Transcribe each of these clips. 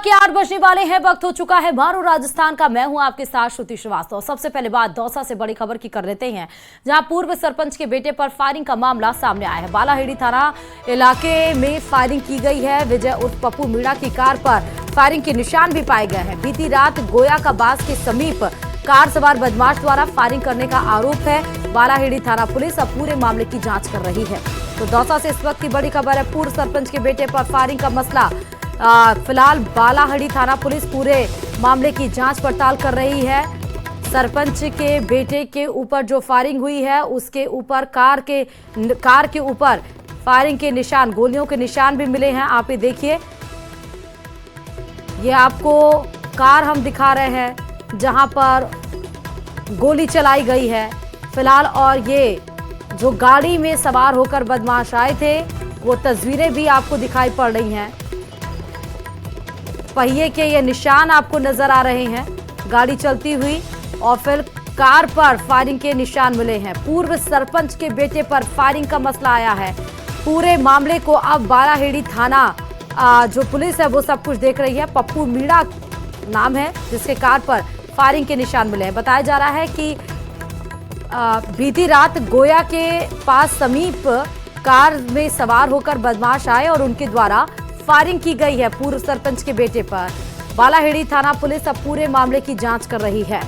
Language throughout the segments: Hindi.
सुबह के 8 बजने वाले हैं। वक्त हो चुका है मारू राजस्थान का। मैं हूं आपके साथ श्रुति श्रीवास्तव। सबसे पहले बात दौसा से बड़ी खबर की कर लेते हैं, जहां पूर्व सरपंच के बेटे पर फायरिंग का मामला सामने आया है। बालाहेड़ी थाना इलाके में फायरिंग की गई है। विजय उर्फ पप्पू मीणा की कार पर फायरिंग के निशान भी पाए गए हैं। बीती रात गोया का बास के समीप कार सवार बदमाश द्वारा फायरिंग करने का आरोप है। बालाहेड़ी थाना पुलिस अब पूरे मामले की जांच कर रही है। तो दौसा से इस वक्त की बड़ी खबर है, पूर्व सरपंच के बेटे पर फायरिंग का मसला। फिलहाल बालाहेड़ी थाना पुलिस पूरे मामले की जांच पड़ताल कर रही है। सरपंच के बेटे के ऊपर जो फायरिंग हुई है, उसके ऊपर कार के ऊपर फायरिंग के निशान, गोलियों के निशान भी मिले हैं। आप ये देखिए, ये आपको कार हम दिखा रहे हैं जहां पर गोली चलाई गई है फिलहाल। और ये जो गाड़ी में सवार होकर बदमाश आए थे, वो तस्वीरें भी आपको दिखाई पड़ रही हैं। पहिए के ये निशान आपको नजर आ रहे हैं गाड़ी चलती हुई, और फिर कार पर फायरिंग के निशान मिले हैं। पूर्व सरपंच के बेटे पर फायरिंग का मसला आया है। पूरे मामले को अब बालाहेड़ी थाना जो पुलिस है वो सब कुछ देख रही है। पप्पू मीणा नाम है जिसके कार पर फायरिंग के निशान मिले हैं। बताया जा रहा है कि बीती रात गोया के पास समीप कार में सवार होकर बदमाश आए और उनके द्वारा फायरिंग की गई है पूर्व सरपंच के बेटे पर। बालाहेड़ी थाना पुलिस अब पूरे मामले की जांच कर रही है।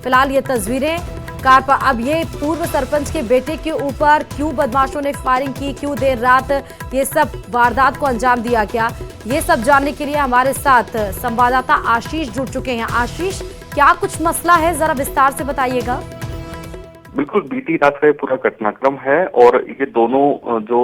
फिलहाल ये तस्वीरें कार पर, अब ये पूर्व सरपंच के बेटे के ऊपर क्यों बदमाशों ने फायरिंग की, क्यों देर रात ये सब वारदात को अंजाम दिया गया, ये सब जानने के लिए हमारे साथ संवाददाता आशीष जुड़ चुके हैं। आशीष, क्या कुछ मसला है, जरा विस्तार से बताइएगा। बिल्कुल, बीती रात का ये पूरा घटनाक्रम है और ये दोनों जो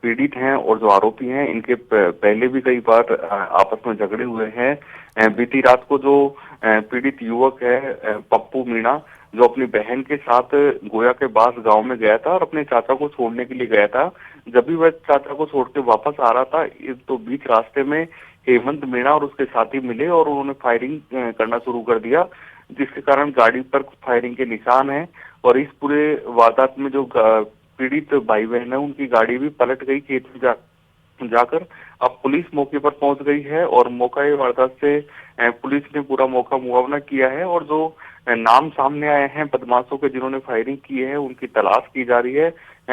पीड़ित हैं और जो आरोपी हैं, इनके पहले भी कई बार आपस में झगड़े हुए हैं। बीती रात को जो पीड़ित युवक है पप्पू मीणा, जो अपनी बहन के साथ गोया के बास गांव में गया था और अपने चाचा को छोड़ने के लिए गया था। जब भी वह चाचा को छोड़ के वापस आ रहा था, तो बीच रास्ते में हेमंत मीणा और उसके साथी मिले और उन्होंने फायरिंग करना शुरू कर दिया, जिसके कारण गाड़ी पर फायरिंग के निशान हैं। और इस पूरे वारदात में जो पीड़ित भाई बहन है, उनकी गाड़ी भी पलट गई खेत में जाकर। अब पुलिस मौके पर पहुंच गई है और मौका वारदात से पुलिस ने पूरा मौका मुआवना किया है और जो नाम सामने आए हैं बदमाशों के जिन्होंने फायरिंग की है, उनकी तलाश की जा रही है।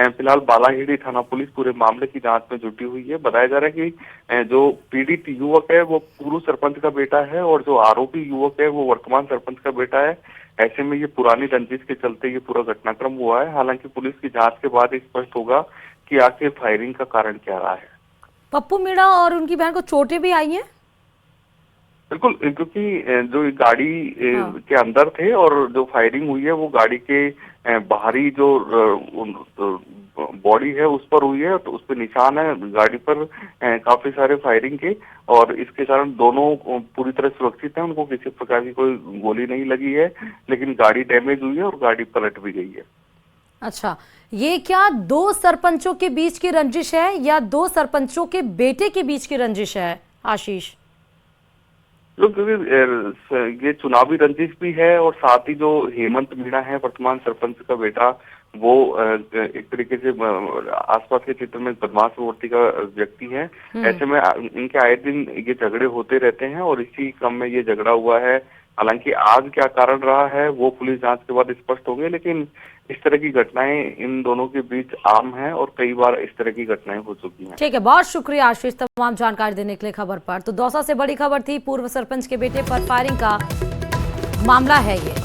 फिलहाल बालाहेड़ी थाना पुलिस पूरे मामले की जांच में जुटी हुई है। बताया जा रहा है कि जो पीड़ित युवक है वो पूर्व सरपंच का बेटा है और जो आरोपी युवक है वो वर्तमान सरपंच का बेटा है। ऐसे में ये पुरानी रंजिश के चलते ये पूरा घटनाक्रम हुआ है। हालांकि पुलिस की जांच के बाद स्पष्ट होगा कि आखिर फायरिंग का कारण क्या रहा है। पप्पू मीणा और उनकी बहन को चोटें भी आई हैं? बिल्कुल, क्योंकि जो गाड़ी के अंदर थे और जो फायरिंग हुई है वो गाड़ी के बाहरी जो बॉडी है उस पर हुई है, तो उस पर निशान है गाड़ी पर काफी सारे फायरिंग के, और इसके कारण दोनों पूरी तरह सुरक्षित हैं। उनको किसी प्रकार की कोई गोली नहीं लगी है, लेकिन गाड़ी डैमेज हुई है और गाड़ी पलट भी गई है। अच्छा, ये क्या दो सरपंचों के बीच की रंजिश है या दो सरपंचों के बेटे के बीच की रंजिश है आशीष? क्योंकि ये चुनावी रंजिश भी है और साथ ही जो हेमंत मीणा है वर्तमान सरपंच का बेटा, वो एक तरीके से आसपास के क्षेत्र में बदमाश प्रवृत्ति का व्यक्ति है। ऐसे में इनके आए दिन ये झगड़े होते रहते हैं और इसी क्रम में ये झगड़ा हुआ है। हालांकि आज क्या कारण रहा है वो पुलिस जांच के बाद स्पष्ट होंगे, लेकिन इस तरह की घटनाएं इन दोनों के बीच आम है और कई बार इस तरह की घटनाएं हो चुकी हैं। ठीक है, बहुत शुक्रिया आशीष तमाम जानकारी देने के लिए खबर पर। तो दौसा से बड़ी खबर थी, पूर्व सरपंच के बेटे पर फायरिंग का मामला है ये।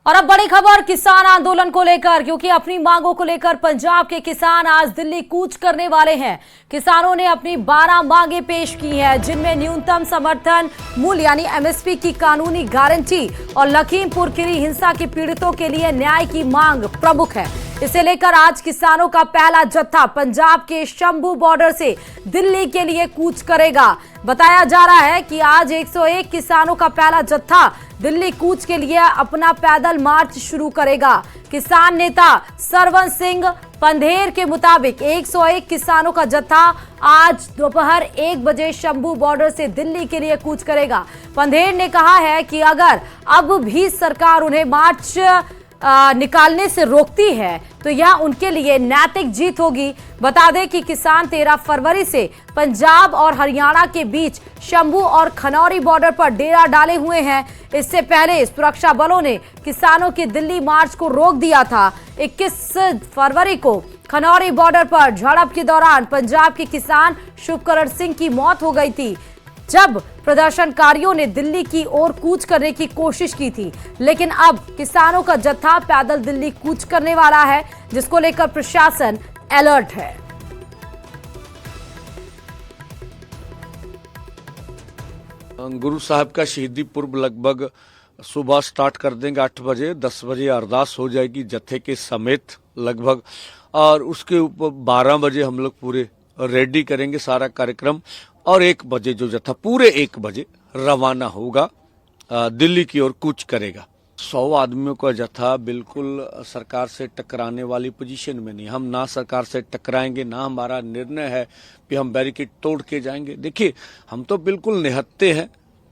और अब बड़ी खबर किसान आंदोलन को लेकर, क्योंकि अपनी मांगों को लेकर पंजाब के किसान आज दिल्ली कूच करने वाले हैं। किसानों ने अपनी 12 मांगे पेश की हैं, जिनमें न्यूनतम समर्थन मूल्य यानी एमएसपी की कानूनी गारंटी और लखीमपुर खीरी हिंसा के पीड़ितों के लिए न्याय की मांग प्रमुख है। इसे लेकर आज किसानों का पहला जत्था पंजाब के शंभू बॉर्डर से दिल्ली के लिए कूच करेगा। बताया जा रहा है कि आज 101 किसानों का पहला जत्था दिल्ली कूच के लिए अपना पैदल मार्च शुरू करेगा। किसान नेता सरवन सिंह पंधेर के मुताबिक 101 किसानों का जत्था आज दोपहर 1 बजे शंभू बॉर्डर से दिल्ली के लिए कूच करेगा। पंधेर ने कहा है कि अगर अब भी सरकार उन्हें मार्च निकालने से रोकती है तो यह उनके लिए नैतिक जीत होगी। बता दें कि किसान 13 फरवरी से पंजाब और हरियाणा के बीच शंभू और खनौरी बॉर्डर पर डेरा डाले हुए हैं। इससे पहले सुरक्षा बलों ने किसानों के दिल्ली मार्च को रोक दिया था। 21 फरवरी को खनौरी बॉर्डर पर झड़प के दौरान पंजाब के किसान शुभकरण सिंह की मौत हो गई थी, जब प्रदर्शनकारियों ने दिल्ली की ओर कूच करने की कोशिश की थी। लेकिन अब किसानों का जत्था पैदल दिल्ली कूच करने वाला है, जिसको लेकर प्रशासन अलर्ट है। गुरु साहब का शहीदी पूर्व लगभग सुबह स्टार्ट कर देंगे 8 बजे, 10 बजे अरदास हो जाएगी जत्थे के समेत लगभग, और उसके ऊपर 12 बजे हम लोग पूरे रेडी करेंगे सारा कार्यक्रम, और 1 बजे जो जत्था पूरे 1 बजे रवाना होगा दिल्ली की ओर कूच करेगा। 100 आदमियों का जत्था बिल्कुल सरकार से टकराने वाली पोजीशन में नहीं। हम ना सरकार से टकराएंगे, ना हमारा निर्णय है कि हम बैरिकेड तोड़ के जाएंगे। देखिए, हम तो बिल्कुल निहत्ते हैं,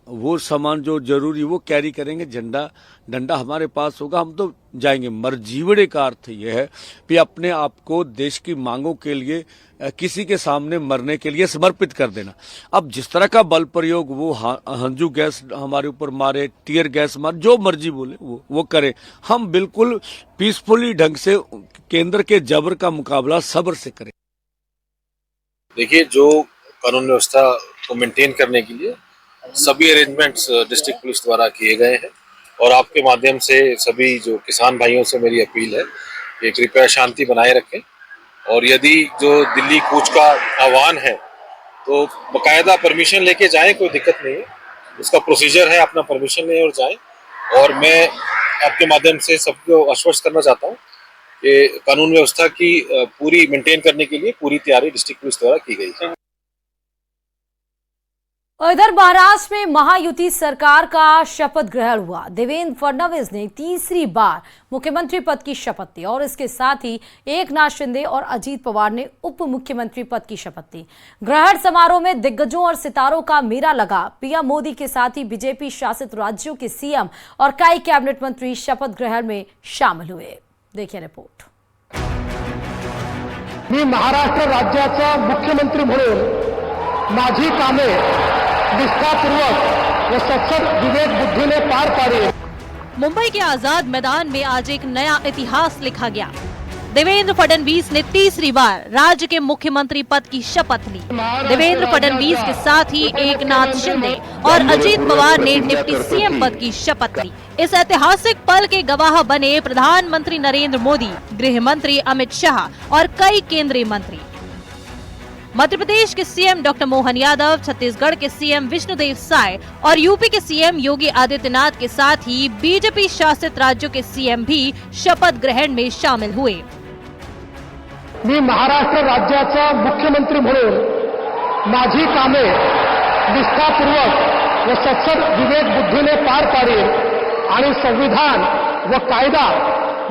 वो सामान जो जरूरी वो कैरी करेंगे, झंडा डंडा हमारे पास होगा, हम तो जाएंगे। मरजीवड़े का अर्थ यह है कि अपने आप को देश की मांगों के लिए किसी के सामने मरने के लिए समर्पित कर देना। अब जिस तरह का बल प्रयोग वो हंजू गैस हमारे ऊपर मारे, टीयर गैस मारे, जो मर्जी बोले वो करे, हम बिल्कुल पीसफुली ढंग से केंद्र के जबर का मुकाबला सब्र से करें। देखिए, जो कानून व्यवस्था को मेंटेन करने के लिए सभी अरेंजमेंट्स डिस्ट्रिक्ट पुलिस द्वारा किए गए हैं, और आपके माध्यम से सभी जो किसान भाइयों से मेरी अपील है कि कृपया शांति बनाए रखें, और यदि जो दिल्ली कूच का आह्वान है तो बकायदा परमिशन लेके जाएं, कोई दिक्कत नहीं है, उसका प्रोसीजर है, अपना परमिशन लें और जाएं। और मैं आपके माध्यम से सबको आश्वस्त करना चाहता हूँ कि कानून व्यवस्था की पूरी मेंटेन करने के लिए पूरी तैयारी डिस्ट्रिक्ट पुलिस द्वारा की गई है। और इधर महाराष्ट्र में महायुति सरकार का शपथ ग्रहण हुआ। देवेंद्र फडणवीस ने तीसरी बार मुख्यमंत्री पद की शपथ ली और इसके साथ ही एकनाथ शिंदे और अजीत पवार ने उप मुख्यमंत्री पद की शपथ ली। ग्रहण समारोह में दिग्गजों और सितारों का मेला लगा। पीएम मोदी के साथ ही बीजेपी शासित राज्यों के सीएम और कई कैबिनेट मंत्री शपथ ग्रहण में शामिल हुए। देखिए रिपोर्ट। मी महाराष्ट्र राज्याचा मुख्यमंत्री म्हणून माझी कामे निष्ठापूर्वक व सचोट विवेक बुद्धीने पार पाडी। मुंबई के आजाद मैदान में आज एक नया इतिहास लिखा गया। देवेंद्र फडणवीस ने तीसरी बार राज्य के मुख्यमंत्री पद की शपथ ली। देवेंद्र फडणवीस के साथ ही एकनाथ शिंदे और अजीत पवार ने डिप्टी सीएम पद की शपथ ली। इस ऐतिहासिक पल के गवाह बने प्रधानमंत्री नरेंद्र मोदी, गृह मंत्री अमित शाह और कई केंद्रीय मंत्री। मध्य प्रदेश के सीएम डॉक्टर मोहन यादव, छत्तीसगढ़ के सीएम विष्णुदेव साय और यूपी के सीएम योगी आदित्यनाथ के साथ ही बीजेपी शासित राज्यों के सीएम भी शपथ ग्रहण में शामिल हुए। मी महाराष्ट्र राज्याचा मुख्यमंत्री म्हणून माझी कामे निष्ठापूर्वक व सचोट विवेक बुद्धीने पार पाडीन आणि संविधान व कायदा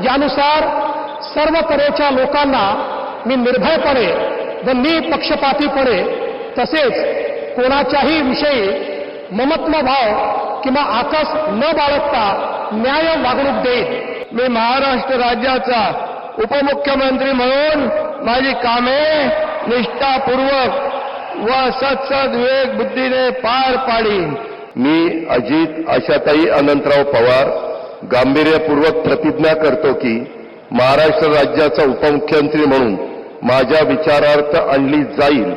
यानुसार सर्व तऱ्हेच्या लोकांना मी निर्भयपणे व निपक्षपातीपणे तसेच कोणाच्याही विषयी ममत्व भाव किंवा आकस न बाळगता न्याय वागणूक देईन। मी महाराष्ट्र राज्याचा उपमुख्यमंत्री म्हणून माझी कामे निष्ठापूर्वक व सचोट विवेक बुद्धीने पार पाडीन। मी अजित आशाताई अनंतराव पवार गांभीर्यपूर्वक प्रतिज्ञा करतो की महाराष्ट्र राज्याचा उपमुख्यमंत्री म्हणून माझ्या विचारार्थ आणली जाईल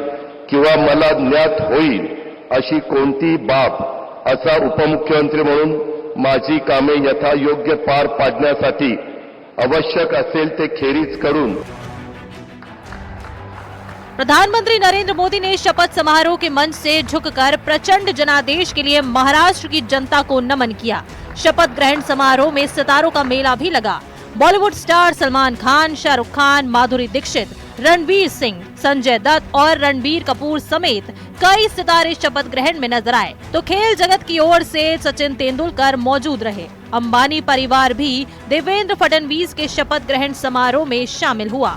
किंवा मला ज्ञात होईल अशी कोणती बाब असा उपमुख्यमंत्री म्हणून माझी कामे यथायोग्य पार पाडण्यासाठी आवश्यक असेल ते खेरीज करून। प्रधानमंत्री नरेंद्र मोदी ने शपथ समारोह के मंच से झुककर प्रचंड जनादेश के लिए महाराष्ट्र की जनता को नमन किया। शपथ ग्रहण समारोह में सितारों का मेला भी लगा। बॉलीवुड स्टार सलमान खान, शाहरुख खान, माधुरी दीक्षित, रणवीर सिंह, संजय दत्त और रणबीर कपूर समेत कई सितारे शपथ ग्रहण में नजर आए, तो खेल जगत की ओर से सचिन तेंदुलकर मौजूद रहे। अंबानी परिवार भी देवेंद्र फडणवीस के शपथ ग्रहण समारोह में शामिल हुआ।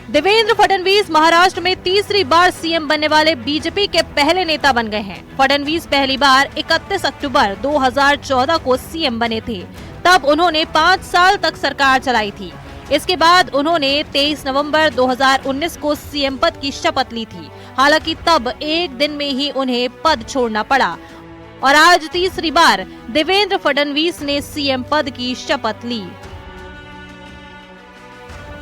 देवेंद्र फडणवीस महाराष्ट्र में तीसरी बार सीएम बनने वाले बीजेपी के पहले नेता बन गए हैं। फडणवीस पहली बार 31 अक्टूबर 2014 को सीएम बने थे। तब उन्होंने 5 साल तक सरकार चलाई थी। इसके बाद उन्होंने 23 नवंबर 2019 को सीएम पद की शपथ ली थी। हालांकि तब एक दिन में ही उन्हें पद छोड़ना पड़ा और आज तीसरी बार देवेंद्र फडणवीस ने सीएम पद की शपथ ली।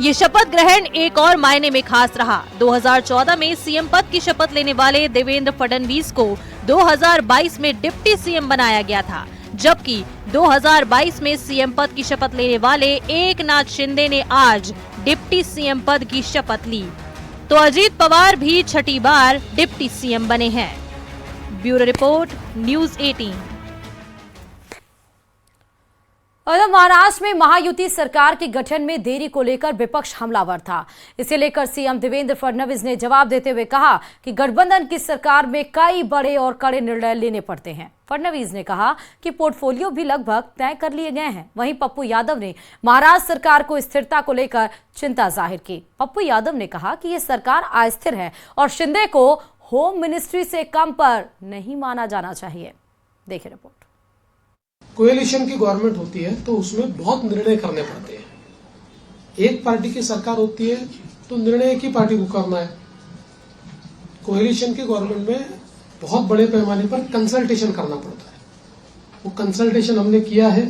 ये शपथ ग्रहण एक और मायने में खास रहा। 2014 में सीएम पद की शपथ लेने वाले देवेंद्र फडणवीस को 2022 में डिप्टी सीएम बनाया गया था, जबकि 2022 में सीएम पद की शपथ लेने वाले एकनाथ शिंदे ने आज डिप्टी सीएम पद की शपथ ली। तो अजीत पवार भी छठी बार डिप्टी सीएम बने हैं। Bureau report, news 18। और महाराष्ट्र में महायुति सरकार के गठन में देरी को लेकर विपक्ष हमलावर था। इसे लेकर सीएम देवेंद्र फडणवीस ने जवाब देते हुए कहा कि गठबंधन की सरकार में कई बड़े और कड़े निर्णय लेने पड़ते हैं। फडणवीस ने कहा कि पोर्टफोलियो भी लगभग तय कर लिए गए हैं। वहीं पप्पू यादव ने महाराष्ट्र सरकार को स्थिरता को लेकर चिंता जाहिर की। पप्पू यादव ने कहा कि यह सरकार अस्थिर है और शिंदे को होम मिनिस्ट्री से कम पर नहीं माना जाना चाहिए। देखिए रिपोर्ट। कोएलिशन की गवर्नमेंट होती है तो उसमें बहुत निर्णय करने पड़ते हैं। एक पार्टी की सरकार होती है तो निर्णय एक ही पार्टी को करना है। कोएलिशन की गवर्नमेंट में बहुत बड़े पैमाने पर कंसल्टेशन करना पड़ता है। वो कंसल्टेशन हमने किया है।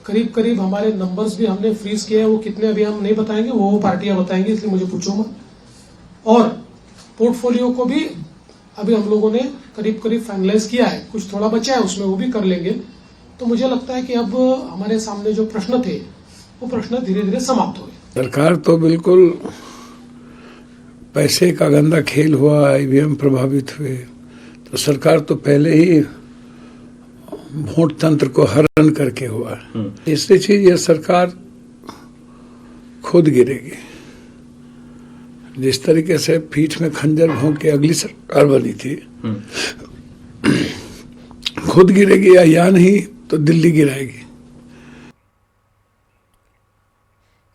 करीब करीब हमारे नंबर्स भी हमने फ्रीज किए हैं। वो कितने अभी हम नहीं बताएंगे, वो पार्टियां बताएंगी, इसलिए मुझे पूछो मत। और पोर्टफोलियो को भी अभी हम लोगों ने करीब करीब फाइनलाइज किया है। कुछ थोड़ा बचा है, उसमें वो भी कर लेंगे। तो मुझे लगता है कि अब हमारे सामने जो प्रश्न थे वो प्रश्न धीरे धीरे समाप्त हो गए। सरकार तो बिल्कुल पैसे का गंदा खेल हुआ, ईवीएम प्रभावित हुए, तो सरकार तो पहले ही वोट तंत्र को हरण करके हुआ। तीसरी चीज, यह सरकार खुद गिरेगी। जिस तरीके से पीठ में खंजर भोंक के अगली सरकार बनी थी, खुद गिरेगी या नहीं तो दिल्ली गिराएगी।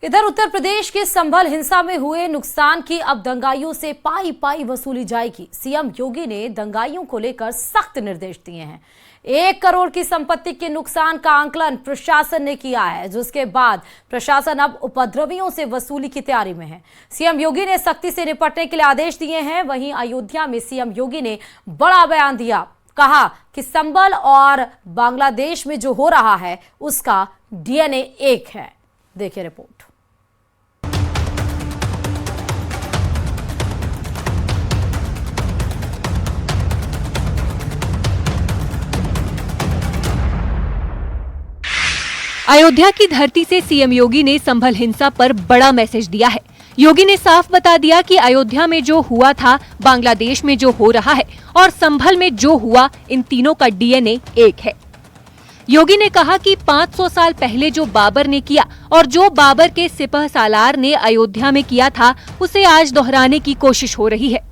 इधर उत्तर प्रदेश के संभल हिंसा में हुए नुकसान की अब दंगाइयों से पाई पाई वसूली जाएगी। सीएम योगी ने दंगाइयों को लेकर सख्त निर्देश दिए हैं। 1 करोड़ की संपत्ति के नुकसान का आंकलन प्रशासन ने किया है, जिसके बाद प्रशासन अब उपद्रवियों से वसूली की तैयारी में है। सीएम योगी ने सख्ती से निपटने के लिए आदेश दिए हैं। वहीं अयोध्या में सीएम योगी ने बड़ा बयान दिया। कहा कि संभल और बांग्लादेश में जो हो रहा है उसका डीएनए एक है। देखिए रिपोर्ट। अयोध्या की धरती से सीएम योगी ने संभल हिंसा पर बड़ा मैसेज दिया है। योगी ने साफ बता दिया कि अयोध्या में जो हुआ था, बांग्लादेश में जो हो रहा है और संभल में जो हुआ, इन तीनों का डीएनए एक है। योगी ने कहा कि 500 साल पहले जो बाबर ने किया और जो बाबर के सिपह सालार ने अयोध्या में किया था, उसे आज दोहराने की कोशिश हो रही है।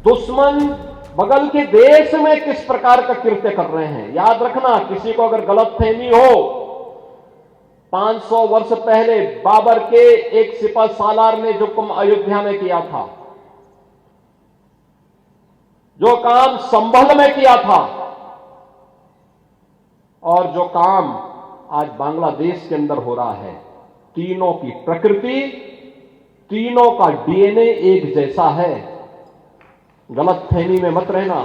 दुश्मन बगल के देश में किस प्रकार का कृत्य कर रहे हैं, याद रखना। किसी को अगर गलतफहमी हो, 500 वर्ष पहले बाबर के एक सिपह सालार ने जो काम अयोध्या में किया था, जो काम संभल में किया था और जो काम आज बांग्लादेश के अंदर हो रहा है, तीनों की प्रकृति, तीनों का डीएनए एक जैसा है। गलतफहमी में मत रहना।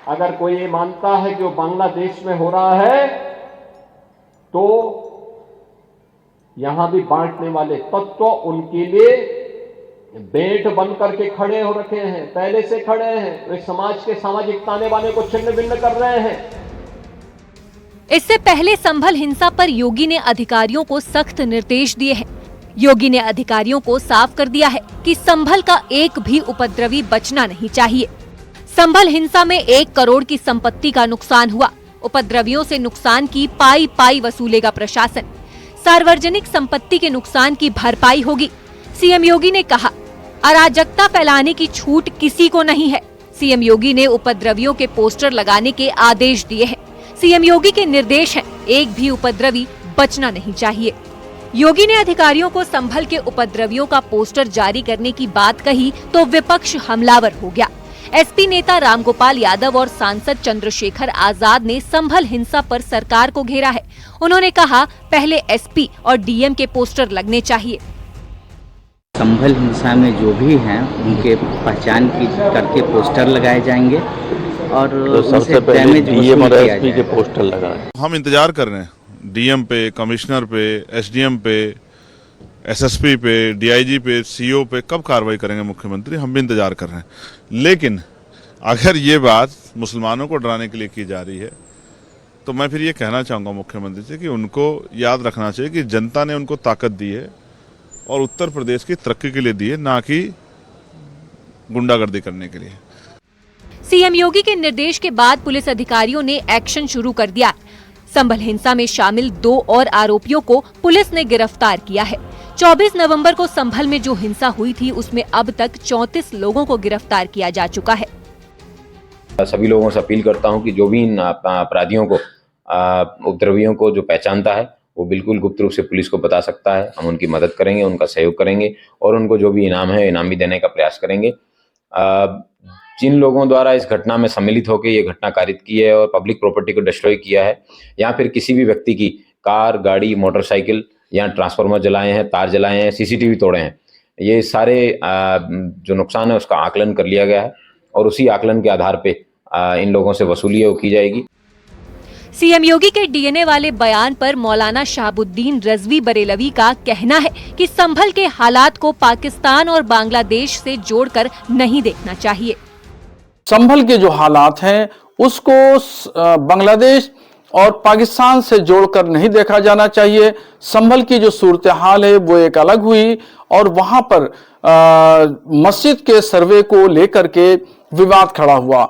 अगर कोई ये मानता है कि वो बांग्लादेश में हो रहा है, तो यहां भी बांटने वाले तत्व उनके लिए बेट बन करके खड़े हो रखे हैं, पहले से खड़े हैं। वे समाज के सामाजिक ताने बाने को छिन्न भिन्न कर रहे हैं। इससे पहले संभल हिंसा पर योगी ने अधिकारियों को सख्त निर्देश दिए हैं। योगी ने अधिकारियों को साफ कर दिया है कि संभल का एक भी उपद्रवी बचना नहीं चाहिए। संभल हिंसा में 1 करोड़ की संपत्ति का नुकसान हुआ। उपद्रवियों से नुकसान की पाई पाई वसूलेगा प्रशासन। सार्वजनिक संपत्ति के नुकसान की भरपाई होगी। सीएम योगी ने कहा, अराजकता फैलाने की छूट किसी को नहीं है। सीएम योगी ने उपद्रवियों के पोस्टर लगाने के आदेश दिए हैं। सीएम योगी के निर्देश हैं, एक भी उपद्रवी बचना नहीं चाहिए। योगी ने अधिकारियों को संभल के उपद्रवियों का पोस्टर जारी करने की बात कही तो विपक्ष हमलावर हो गया। एसपी नेता रामगोपाल यादव और सांसद चंद्रशेखर आजाद ने संभल हिंसा पर सरकार को घेरा है। उन्होंने कहा, पहले एसपी और डीएम के पोस्टर लगने चाहिए। संभल हिंसा में जो भी हैं उनके पहचान की करके पोस्टर लगाए जाएंगे और तो सबसे पहले डीएम और एसपी के पोस्टर लगाए। हम इंतजार कर रहे हैं डीएम पे, कमिश्नर पे, एसडीएम पे, एसएसपी पे, डीआईजी पे, सीओ पे कब कार्रवाई करेंगे मुख्यमंत्री, हम भी इंतजार कर रहे हैं। लेकिन अगर ये बात मुसलमानों को डराने के लिए की जा रही है तो मैं फिर ये कहना चाहूँगा मुख्यमंत्री से कि उनको याद रखना चाहिए कि जनता ने उनको ताकत दी है और उत्तर प्रदेश की तरक्की के लिए दी है, ना कि गुंडागर्दी करने के लिए। सीएम योगी के निर्देश के बाद पुलिस अधिकारियों ने एक्शन शुरू कर दिया। संभल हिंसा में शामिल 2 और आरोपियों को पुलिस ने गिरफ्तार किया है। 24 नवंबर को संभल में जो हिंसा हुई थी उसमें अब तक 34 लोगों को गिरफ्तार किया जा चुका है। सभी लोगों से अपील करता हूं कि जो भी इन अपराधियों को, उपद्रवियों को जो पहचानता है वो बिल्कुल गुप्त रूप से पुलिस को बता सकता है। हम उनकी मदद करेंगे, उनका सहयोग करेंगे और उनको जो भी इनाम है इनाम भी देने का प्रयास करेंगे। जिन लोगों द्वारा इस घटना में सम्मिलित होकर ये घटना कारित की है और पब्लिक प्रॉपर्टी को डिस्ट्रॉय किया है या फिर किसी भी व्यक्ति की कार, गाड़ी, मोटरसाइकिल या ट्रांसफार्मर जलाए हैं, तार जलाए हैं, सीसीटीवी तोड़े हैं, ये सारे जो नुकसान है उसका आकलन कर लिया गया है और उसी आकलन के आधार पे इन लोगों से वसूली की जाएगी। सीएम योगी के डीएनए वाले बयान पर मौलाना शहाबुद्दीन रजवी बरेलवी का कहना है कि संभल के हालात को पाकिस्तान और बांग्लादेश से जोड़कर नहीं देखना चाहिए। संभल के जो हालात हैं उसको बांग्लादेश और पाकिस्तान से जोड़कर नहीं देखा जाना चाहिए। संभल की जो सूरत हाल है वो एक अलग हुई और वहां पर मस्जिद के सर्वे को लेकर के विवाद खड़ा हुआ।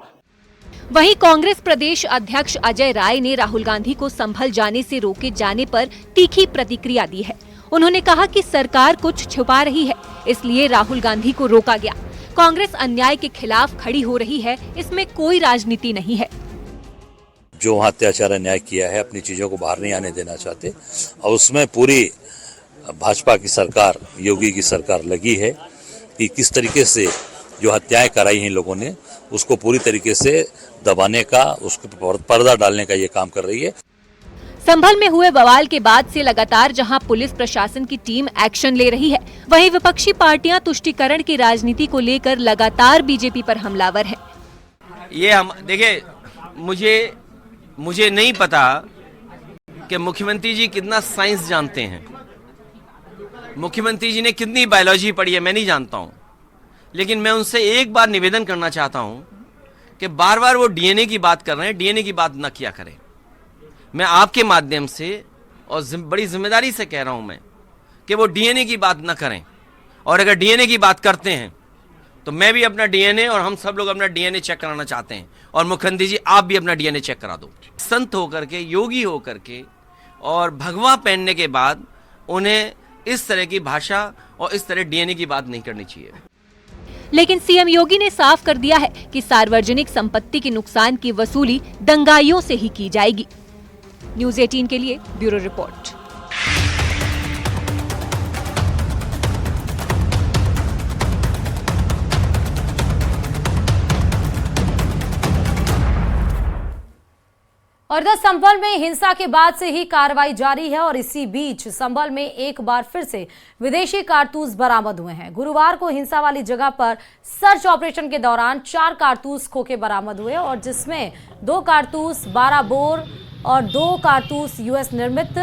वहीं कांग्रेस प्रदेश अध्यक्ष अजय राय ने राहुल गांधी को संभल जाने से रोके जाने पर तीखी प्रतिक्रिया दी है। उन्होंने कहा कि सरकार कुछ छुपा रही है, इसलिए राहुल गांधी को रोका गया। कांग्रेस अन्याय के खिलाफ खड़ी हो रही है, इसमें कोई राजनीति नहीं है। जो वहाँ अत्याचार अन्याय किया है अपनी चीजों को बाहर नहीं आने देना चाहते और उसमें पूरी भाजपा की सरकार, योगी की सरकार लगी है कि किस तरीके से जो हत्याएं कराई हैं लोगों ने उसको पूरी तरीके से दबाने का, उसको पर्दा डालने का ये काम कर रही है। संभल में हुए बवाल के बाद से लगातार जहां पुलिस प्रशासन की टीम एक्शन ले रही है, वहीं विपक्षी पार्टियां तुष्टीकरण की राजनीति को लेकर लगातार बीजेपी पर हमलावर हैं। ये हम देखिए, मुझे नहीं पता कि मुख्यमंत्री जी कितना साइंस जानते हैं, मुख्यमंत्री जी ने कितनी बायोलॉजी पढ़ी है, मैं नहीं जानता हूं। लेकिन मैं उनसे एक बार निवेदन करना चाहता हूं कि बार बार वो डीएनए की बात कर रहे हैं, डीएनए की बात न किया करें। मैं आपके माध्यम से और बड़ी जिम्मेदारी से कह रहा हूं मैं कि वो डीएनए की बात न करें, और अगर डीएनए की बात करते हैं तो मैं भी अपना डीएनए और हम सब लोग अपना डीएनए चेक कराना चाहते हैं, और मुख्यमंत्री जी आप भी अपना डीएनए चेक करा दो। संत होकर के, योगी होकर के और भगवा पहनने के बाद उन्हें इस तरह की भाषा और इस तरह डीएनए की बात नहीं करनी चाहिए। लेकिन सीएम योगी ने साफ कर दिया है कि सार्वजनिक संपत्ति के नुकसान की वसूली दंगाइयों से ही की जाएगी। न्यूज़ 18 के लिए ब्यूरो रिपोर्ट। और इधर संभल में हिंसा के बाद से ही कार्रवाई जारी है और इसी बीच संभल में एक बार फिर से विदेशी कारतूस बरामद हुए हैं। गुरुवार को हिंसा वाली जगह पर सर्च ऑपरेशन के दौरान 4 कारतूस खोखे बरामद हुए और जिसमें 2 कारतूस 12 बोर और 2 कारतूस यूएस निर्मित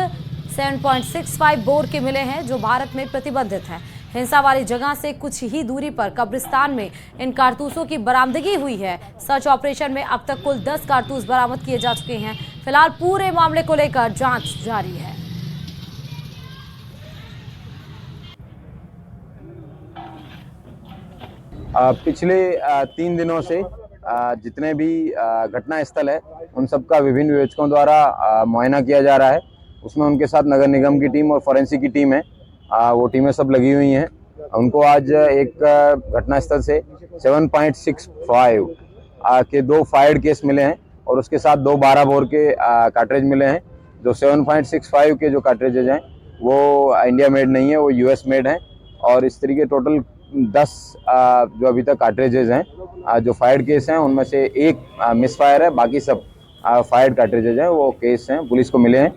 7.65 बोर के मिले हैं जो भारत में प्रतिबंधित हैं। हिंसा वाली जगह से कुछ ही दूरी पर कब्रिस्तान में इन कारतूसों की बरामदगी हुई है। सर्च ऑपरेशन में अब तक कुल 10 कारतूस बरामद किए जा चुके हैं। फिलहाल पूरे मामले को लेकर जांच जारी है। पिछले 3 दिनों से जितने भी घटना स्थल है उन सबका विभिन्न विवेचकों द्वारा मुआयना किया जा रहा है। उसमें उनके साथ नगर निगम की टीम और फॉरेंसिक की टीम है, वो टीमें सब लगी हुई हैं। उनको आज एक घटना स्थल से 7.65 के 2 फायर्ड केस मिले हैं और उसके साथ 2 12 बोर के कार्ट्रिज मिले हैं। जो 7.65 के जो कार्ट्रिजेज हैं वो इंडिया मेड नहीं है, वो यूएस मेड हैं और इस तरीके टोटल 10 जो अभी तक कार्ट्रिजेज हैं जो फायर्ड केस हैं, उनमें से एक मिस फायर है, बाकी सब फायर्ड कार्ट्रिजेज हैं, वो केस हैं, पुलिस को मिले हैं।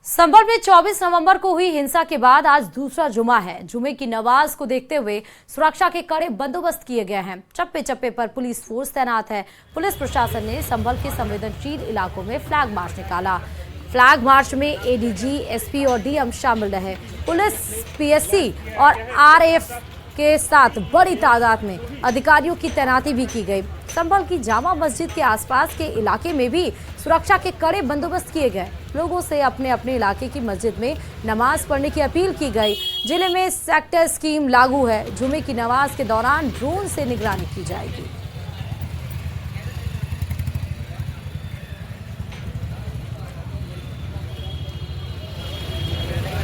संभल में 24 नवंबर को हुई हिंसा के बाद आज दूसरा जुमा है। जुमे की नमाज को देखते हुए सुरक्षा के कड़े बंदोबस्त किए गए हैं। चप्पे चप्पे पर पुलिस फोर्स तैनात है। पुलिस प्रशासन ने संभल के संवेदनशील इलाकों में फ्लैग मार्च निकाला। फ्लैग मार्च में एडीजी, एसपी और डीएम शामिल रहे। पुलिस, पीएससी और आरएफ के साथ बड़ी तादाद में अधिकारियों की तैनाती भी की गई। संभल की जामा मस्जिद के आसपास के इलाके में भी सुरक्षा के कड़े बंदोबस्त किए गए। लोगों से अपने अपने इलाके की मस्जिद में नमाज पढ़ने की अपील की गई। जिले में सेक्टर स्कीम लागू है। जुमे की नमाज के दौरान ड्रोन से निगरानी की जाएगी।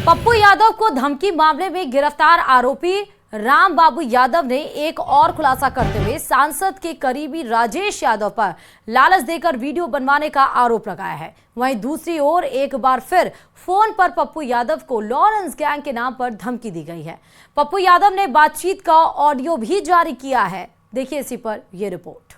पप्पू यादव को धमकी मामले में गिरफ्तार आरोपी राम बाबू यादव ने एक और खुलासा करते हुए सांसद के करीबी राजेश यादव पर लालच देकर वीडियो बनवाने का आरोप लगाया है। वहीं दूसरी ओर एक बार फिर फोन पर पप्पू यादव को लॉरेंस गैंग के नाम पर धमकी दी गई है। पप्पू यादव ने बातचीत का ऑडियो भी जारी किया है। देखिए इसी पर यह रिपोर्ट।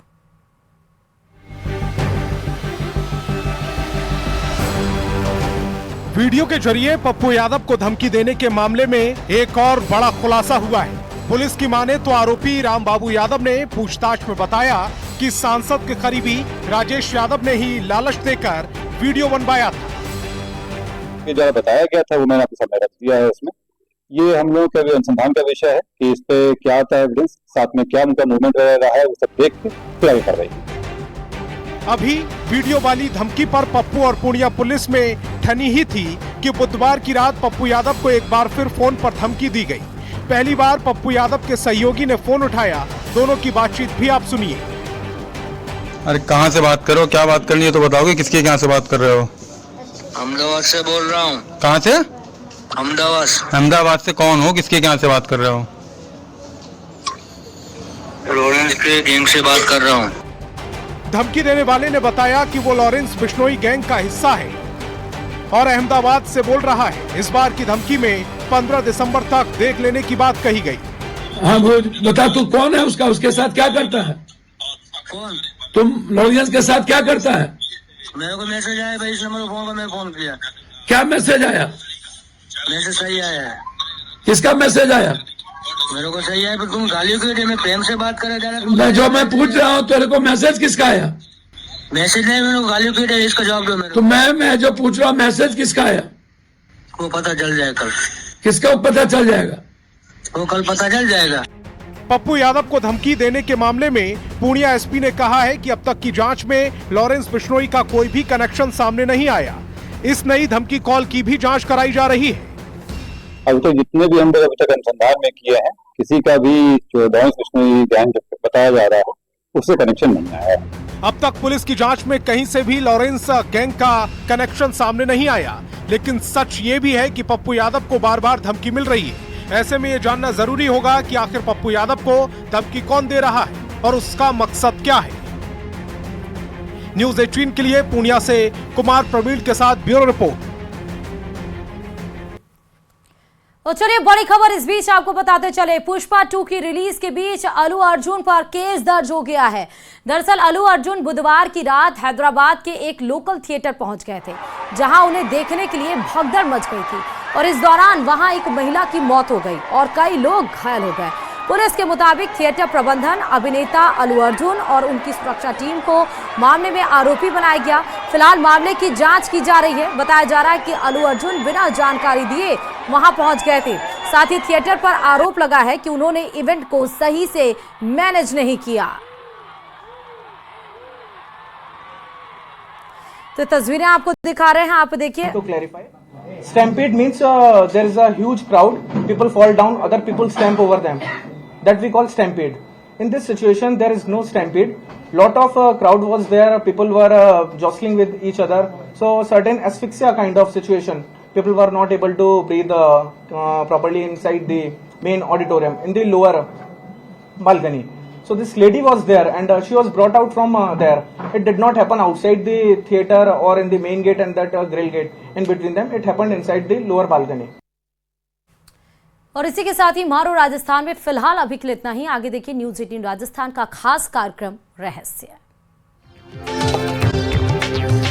वीडियो के जरिए पप्पू यादव को धमकी देने के मामले में एक और बड़ा खुलासा हुआ है। पुलिस की माने तो आरोपी राम बाबू यादव ने पूछताछ में बताया कि सांसद के करीबी राजेश यादव ने ही लालच देकर वीडियो बनवाया था। ये जो बताया गया था वो मैंने आपके सामने रख दिया है। उसमें ये हम लोगों के अनुसंधान का विषय है कि इस पे क्या आता है एविडेंस, साथ में क्या उनका मूवमेंट रहा है, वो सब देख के फिर आगे कार्रवाई। अभी वीडियो वाली धमकी पर पप्पू और पूर्णिया पुलिस में ठनी ही थी कि बुधवार की रात पप्पू यादव को एक बार फिर फोन पर धमकी दी गई। पहली बार पप्पू यादव के सहयोगी ने फोन उठाया। दोनों की बातचीत भी आप सुनिए। अरे कहाँ से बात करो, क्या बात करनी है तो बताओगे। किसके कहाँ से बात कर रहे हो? अहमदाबाद से बोल रहा हूँ। कहाँ से? अहमदाबाद। अहमदाबाद से कौन हो, किसके कहाँ से बात कर रहे हो? लॉरेंस के गैंग से बात कर रहा हूँ। धमकी देने वाले ने बताया कि वो लॉरेंस बिश्नोई गैंग का हिस्सा है और अहमदाबाद से बोल रहा है। इस बार की धमकी में 15 दिसंबर तक देख लेने की बात कही गई। हाँ वो बता, तू कौन है उसका, उसके साथ क्या करता है? कौन? तुम लॉरेंस के साथ क्या करता है? मेरे को मैसेज आया भाई, इस नंबर फोन को मैं फोन किया। क्या मैसेज आया? मैसेज सही आया है। किसका मैसेज आया? मेरे को सही है, पर तुम गालियों क्यों दे? मैं प्रेम से बात कर रहा था। जो मैं पूछ रहा हूँ तेरे को मैसेज किसका आया? मैसेज नहीं, मैंने गालियों क्यों दे, इसका जवाब दो मेरे। तो मैं जो पूछ रहा हूँ मैसेज किसका आया? वो पता चल जाएगा कल। किसका पता चल जाएगा? वो कल पता चल जाएगा। पप्पू यादव को धमकी देने के मामले में पूर्णिया एसपी ने कहा है कि अब तक की जांच में लॉरेंस बिश्नोई का कोई भी कनेक्शन सामने नहीं आया। इस नई धमकी कॉल की भी जांच कराई जा रही है। अभी तो जितने भी हम लोग अभी तक अनुसंधान में किए हैं, किसी का भी जो लॉरेंस बिश्नोई गैंग बताया जा रहा है उससे कनेक्शन नहीं आया। अब तक पुलिस की जांच में कहीं से भी लॉरेंस गैंग का कनेक्शन सामने नहीं आया, लेकिन सच ये भी है कि पप्पू यादव को बार बार धमकी मिल रही है। ऐसे में ये जानना जरूरी होगा कि आखिर पप्पू यादव को धमकी कौन दे रहा है और उसका मकसद क्या है। न्यूज़ 18 के लिए पूर्णिया से कुमार प्रवीण के साथ ब्यूरो रिपोर्ट। तो चलिए बड़ी खबर इस बीच आपको बताते चले, पुष्पा 2 की रिलीज के बीच अलू अर्जुन पर केस दर्ज हो गया है। दरअसल अलू अर्जुन बुधवार की रात हैदराबाद के एक लोकल थिएटर पहुंच गए थे, जहां उन्हें देखने के लिए भगदड़ मच गई थी और इस दौरान वहां एक महिला की मौत हो गई और कई लोग घायल हो गए। पुलिस के मुताबिक थिएटर प्रबंधन, अभिनेता अलू अर्जुन और उनकी सुरक्षा टीम को मामले में आरोपी बनाया गया। फिलहाल मामले की जांच की जा रही है। बताया जा रहा है कि अलू अर्जुन बिना जानकारी दिए वहां पहुंच गए थे। साथ ही थिएटर पर आरोप लगा है कि उन्होंने इवेंट को सही से मैनेज नहीं किया। तो तस्वीरें आपको दिखा रहे हैं, आप देखिए। To clarify, stampede means there is a huge crowd, people fall down, other people stamp over them. That we call stampede. In this situation, there is no stampede. Lot of crowd was there. People were jostling with each other. So certain asphyxia kind of situation. People were not able to breathe properly inside the main auditorium in the lower balcony. So this lady was there and she was brought out from there. It did not happen outside the theater or in the main gate and that grill gate. In between them, it happened inside the lower balcony. और इसी के साथ ही मारो राजस्थान में फिलहाल अभी के लिए इतना ही। आगे देखिए न्यूज़ 18 राजस्थान का खास कार्यक्रम रहस्य।